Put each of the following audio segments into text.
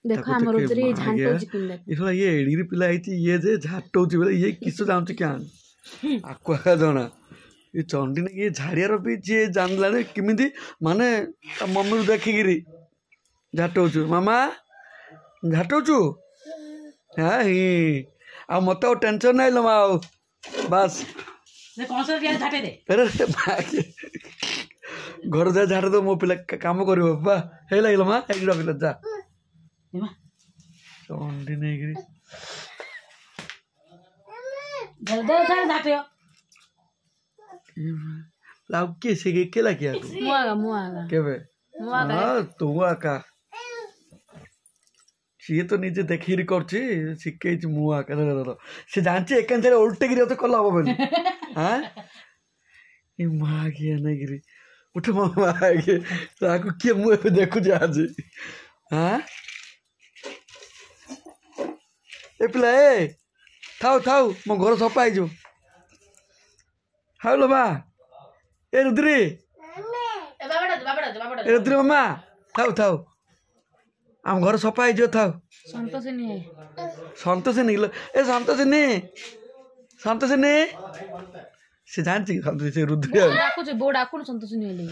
देखो हम रुद्री झांटो चिकन देख इसला ये एडी पिला आइती ये जे झाटो छि बोले ये किसो जानछ क्या आको का जणा ये चंडी ने ये झाड़ियार भी जे जानला ने किमिति माने मम्मी रू देखि गिरी झाटो छु मामा झाटो छु हां ही आ मत टेंशन नहीं लो माओ बस ने कौन सा क्या झाटे दे अरे घर जा झाड़ दो मो पिला काम करियो बा हे लागलो मा एक रखिलो जा एमा चंडी नहीं गिरी जल्दी उठा झाटे लाउ के से के केला किया मुआगा केबे हां तू आका सी तो निजे देखिरी करछि सिकै छि मुआ का से जानछि एकान से उल्टे गिरी तो कला हो बनी हां ई मां के नहीं गिरी उठ मामा के ताको के मुए पे देखु जे आज हां ए पिला ए थाउ थाउ मो घर सफा आइजो हाउलो बा ए रुद्री ए बाबा ए रुद्री मामा थाउ थाउ आम घर सफा आइजो थाउ संतोष नहीं नहीं ए संतोष नहीं से जानछि संतोष से रुद्री डाकू जे बो डाकू संतोष नहीं ले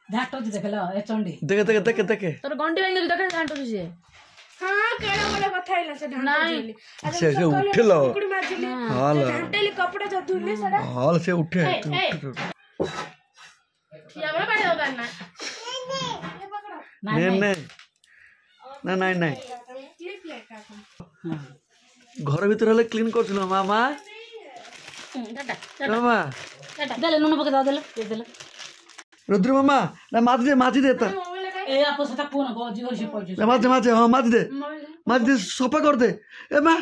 झाटो देखलो ए चंडी देखे देखे देखे देखे तोर गंडी भांगे देखे झांटो जे हां केड़ा बड़ा କଥା हैला से नहीं से उठलो कुकुड़ी मारली हां झांटेली कपड़ा जो धुले सडा हां से उठे या बड़ा बड़ा होगा ना नहीं नहीं नहीं नहीं क्लिप लेका घर भीतर हले क्लीन करछलो मामा टाटा मामा दे नून पके दे दे रुद्र मामा ना माथी दे ता ए आपो सता फोन गो जीव से पहुंच ना माथी हां माथी दे सफा कर दे ए मां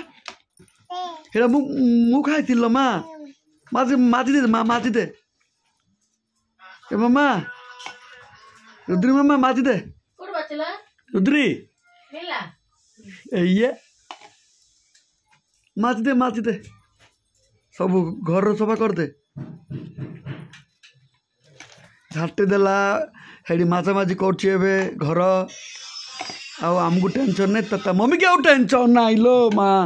हेरा मु खाइतिलो मां माथी दे ए मामा रुद्री मामा माथी दे कोड बचला रुद्री मिला ए ये माथी दे सब घर सफा कर दे झाटे देला हेडी माछामाछी करछि एबे घर आमको टेंशन नहीं ता मम्मी क्या टेंशन ना लो माँ